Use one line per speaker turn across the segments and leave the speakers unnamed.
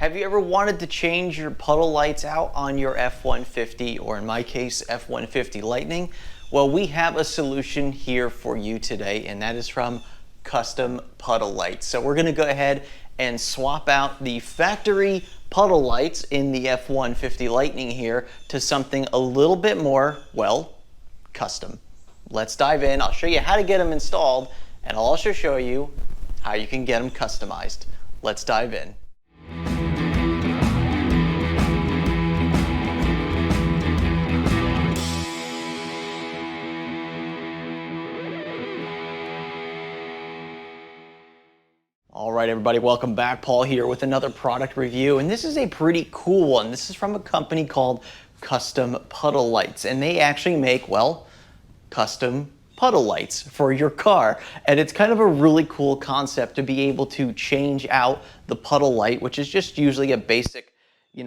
Have you ever wanted to change your puddle lights out on your F-150, or in my case, F-150 Lightning? Well, we have a solution here for you today, and that is from Custom Puddle Lights. So we're gonna go ahead and swap out the factory puddle lights in the F-150 Lightning here to something a little bit more, well, custom. Let's dive in. I'll show you how to get them installed, and I'll also show you how you can get them customized. Let's dive in. All right, everybody, welcome back. Paul here with another product review, and this is a pretty cool one. This is from a company called Custom Puddle Lights, and they actually make, well, custom puddle lights for your car. And it's kind of a really cool concept to be able to change out the puddle light, which is just usually a basic,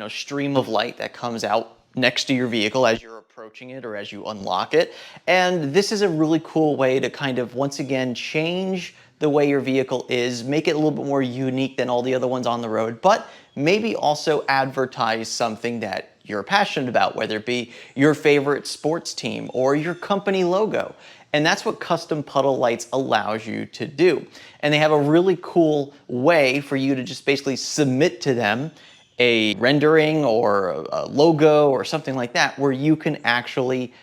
stream of light that comes out next to your vehicle as you're approaching it or as you unlock it. And this is a really cool way to kind of, once again, change the way your vehicle is, make it a little bit more unique than all the other ones on the road, but maybe also advertise something that you're passionate about, whether it be your favorite sports team or your company logo. And that's what Custom Puddle Lights allows you to do. And they have a really cool way for you to just basically submit to them a rendering or a logo or something like that, where you can actually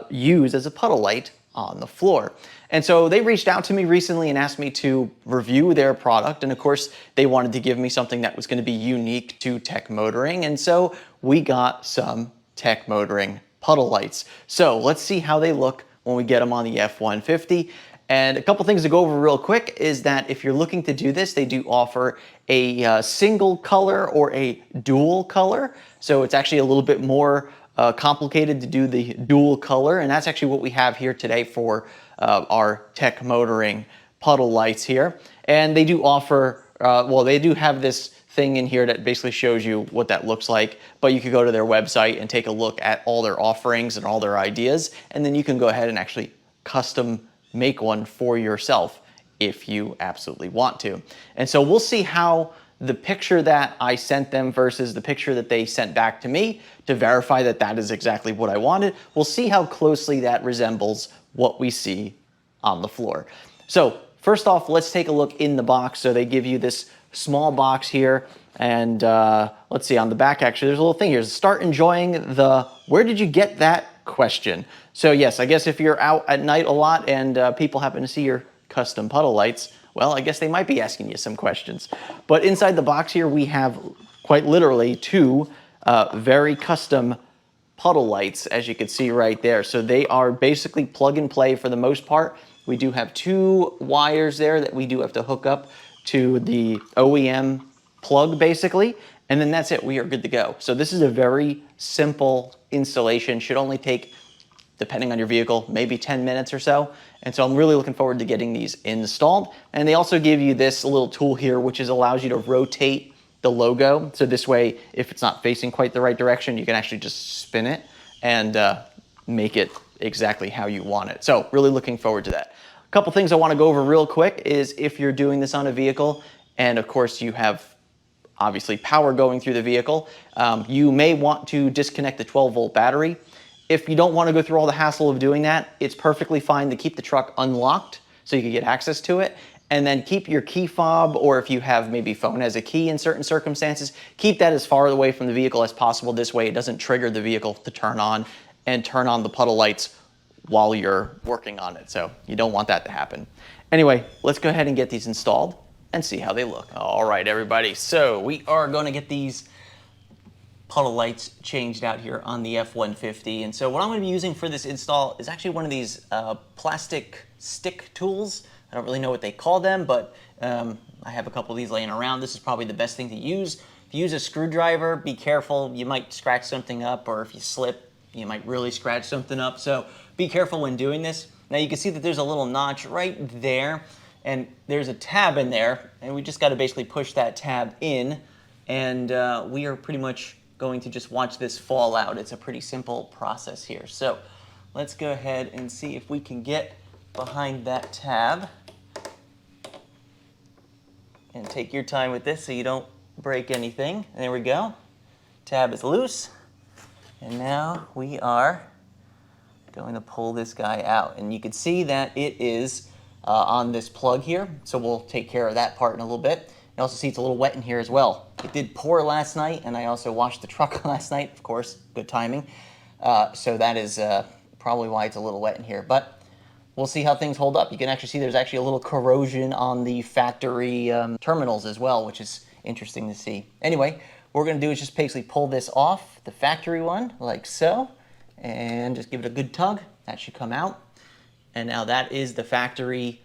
use as a puddle light on the floor. And so they reached out to me recently and asked me to review their product. And of course, they wanted to give me something that was going to be unique to tech motoring. And so we got some tech motoring puddle lights. So let's see how they look when we get them on the F-150. And a couple things to go over real quick is that if you're looking to do this, they do offer a single color or a dual color. So it's actually a little bit more complicated to do the dual color, and that's actually what we have here today for our tech motoring puddle lights here. And they do offer, they do have this thing in here that basically shows you what that looks like, but you could go to their website and take a look at all their offerings and all their ideas, and then you can go ahead and actually custom make one for yourself if you absolutely want to. And so we'll see how the picture that I sent them versus the picture that they sent back to me to verify that that is exactly what I wanted. We'll see how closely that resembles what we see on the floor. So first off, let's take a look in the box. So they give you this small box here, and let's see, on the back actually there's a little thing here. Start enjoying the "where did you get that?" question. So yes, I guess if you're out at night a lot and people happen to see your custom puddle lights, well, I guess they might be asking you some questions. But inside the box here, we have quite literally two very custom puddle lights, as you can see right there. So they are basically plug and play for the most part. We do have two wires there that we do have to hook up to the OEM plug, basically. And then that's it, we are good to go. So this is a very simple installation. Should only take, depending on your vehicle, maybe 10 minutes or so. And so I'm really looking forward to getting these installed. And they also give you this little tool here, which allows you to rotate the logo. So this way, if it's not facing quite the right direction, you can actually just spin it and make it exactly how you want it. So really looking forward to that. A couple things I want to go over real quick is if you're doing this on a vehicle, and of course you have obviously power going through the vehicle, you may want to disconnect the 12-volt battery. If you don't want to go through all the hassle of doing that, it's perfectly fine to keep the truck unlocked so you can get access to it, and then keep your key fob, or if you have maybe phone as a key in certain circumstances, keep that as far away from the vehicle as possible. This way it doesn't trigger the vehicle to turn on the puddle lights while you're working on it. So you don't want that to happen. Anyway, let's go ahead and get these installed and see how they look. All right, everybody. So we are going to get these puddle lights changed out here on the F-150. And so what I'm going to be using for this install is actually one of these plastic stick tools. I don't really know what they call them, but I have a couple of these laying around. This is probably the best thing to use. If you use a screwdriver, be careful. You might scratch something up, or if you slip, you might really scratch something up. So be careful when doing this. Now you can see that there's a little notch right there, and there's a tab in there, and we just got to basically push that tab in, and we are pretty much going to just watch this fall out. It's a pretty simple process here. So let's go ahead and see if we can get behind that tab. And take your time with this so you don't break anything. There we go. Tab is loose. And now we are going to pull this guy out. And you can see that it is on this plug here. So we'll take care of that part in a little bit. You also see it's a little wet in here as well. It did pour last night, and I also washed the truck last night. Of course, good timing. So that is probably why it's a little wet in here. But we'll see how things hold up. You can actually see there's actually a little corrosion on the factory terminals as well, which is interesting to see. Anyway, what we're going to do is just basically pull this off the factory one, like so, and just give it a good tug. That should come out. And now that is the factory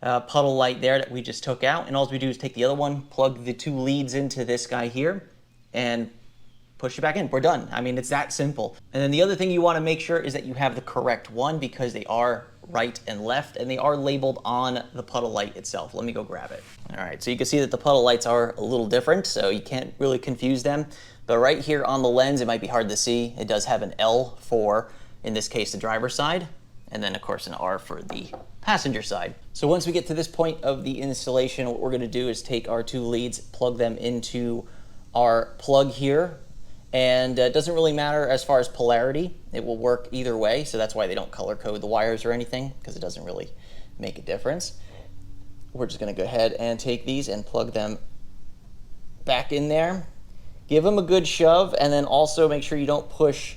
puddle light there that we just took out. And all we do is take the other one, plug the 2 leads into this guy here, and push it back in. We're done. I mean, it's that simple. And then the other thing you want to make sure is that you have the correct one, because they are right and left, and they are labeled on the puddle light itself. Let me go grab it. All right, so you can see that the puddle lights are a little different, so you can't really confuse them. But right here on the lens, it might be hard to see. It does have an L for, in this case, the driver's side, and then of course an R for the passenger side. So once we get to this point of the installation, what we're going to do is take our 2 leads, plug them into our plug here, and it doesn't really matter as far as polarity. It will work either way, so that's why they don't color code the wires or anything, because it doesn't really make a difference. We're just going to go ahead and take these and plug them back in there. Give them a good shove, and then also make sure you don't push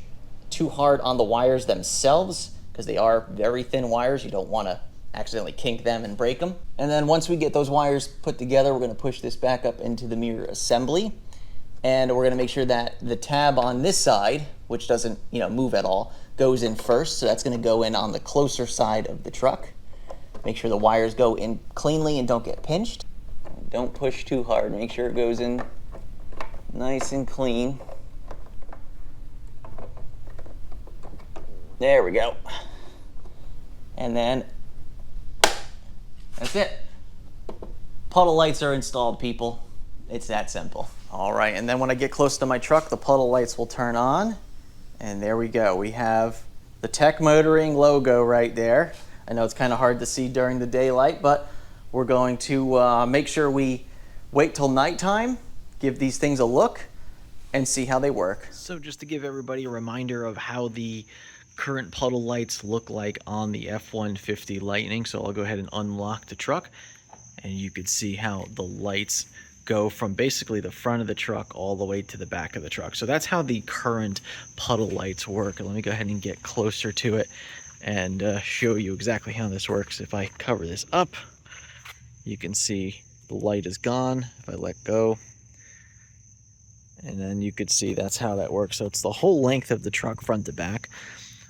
too hard on the wires themselves, because they are very thin wires. You don't want to accidentally kink them and break them. And then once we get those wires put together, we're going to push this back up into the mirror assembly. And we're going to make sure that the tab on this side, which doesn't move at all, goes in first. So that's going to go in on the closer side of the truck. Make sure the wires go in cleanly and don't get pinched. Don't push too hard. Make sure it goes in nice and clean. There we go. And then that's it. Puddle lights are installed, people. It's that simple. All right, and then when I get close to my truck, the puddle lights will turn on. And there we go. We have the Tech Motoring logo right there. I know it's kind of hard to see during the daylight, but we're going to make sure we wait till nighttime, give these things a look, and see how they work. So just to give everybody a reminder of how the current puddle lights look like on the F-150 Lightning. So I'll go ahead and unlock the truck, and you could see how the lights go from basically the front of the truck all the way to the back of the truck. So that's how the current puddle lights work. And let me go ahead and get closer to it and show you exactly how this works. If I cover this up, you can see the light is gone. If I let go, and then you could see that's how that works. So it's the whole length of the truck, front to back.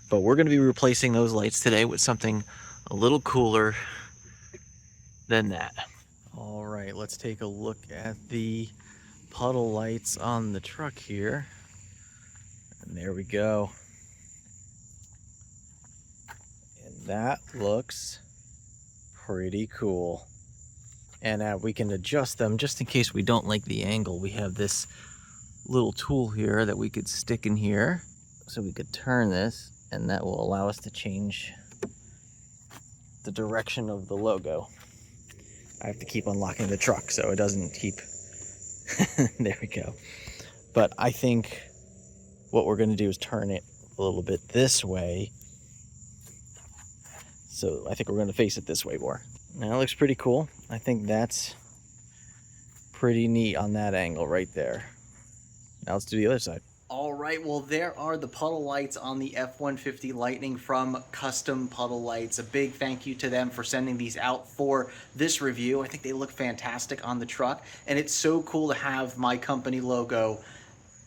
But we're going to be replacing those lights today with something a little cooler than that. All right, let's take a look at the puddle lights on the truck here. And there we go. And that looks pretty cool. And we can adjust them just in case we don't like the angle. We have this little tool here that we could stick in here. So we could turn this, and that will allow us to change the direction of the logo. I have to keep unlocking the truck so it doesn't keep... There we go. But I think what we're going to do is turn it a little bit this way. So I think we're going to face it this way more. Now it looks pretty cool. I think that's pretty neat on that angle right there. Now let's do the other side. All right, well, there are the puddle lights on the F-150 Lightning from Custom Puddle Lights. A big thank you to them for sending these out for this review. I think they look fantastic on the truck, and it's so cool to have my company logo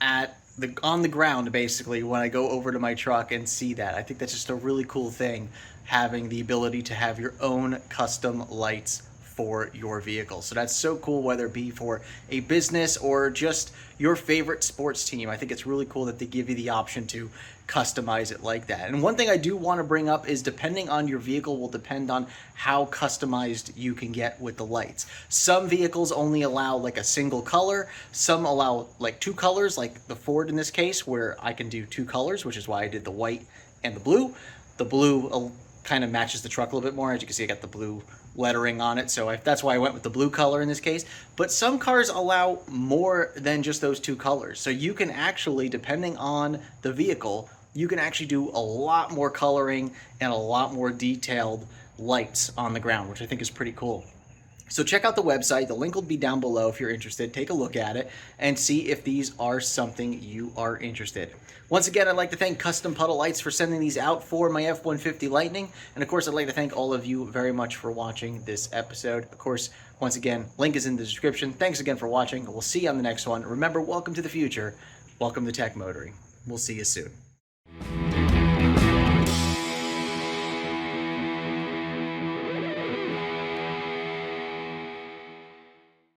on the ground, basically, when I go over to my truck and see that. I think that's just a really cool thing, having the ability to have your own custom lights for your vehicle. So that's so cool, whether it be for a business or just your favorite sports team. I think it's really cool that they give you the option to customize it like that. And one thing I do want to bring up is depending on your vehicle will depend on how customized you can get with the lights. Some vehicles only allow like a single color. Some allow like 2 colors, like the Ford in this case, where I can do 2 colors, which is why I did the white and the blue. The blue kind of matches the truck a little bit more. As you can see, I got the blue lettering on it, so that's why I went with the blue color in this case. But some cars allow more than just those two colors, so you can actually, depending on the vehicle, you can actually do a lot more coloring and a lot more detailed lights on the ground, which I think is pretty cool. So check out the website. The link will be down below if you're interested. Take a look at it and see if these are something you are interested. Once again, I'd like to thank Custom Puddle Lights for sending these out for my F-150 Lightning. And of course, I'd like to thank all of you very much for watching this episode. Of course, once again, link is in the description. Thanks again for watching. We'll see you on the next one. Remember, welcome to the future. Welcome to Tech Motoring. We'll see you soon.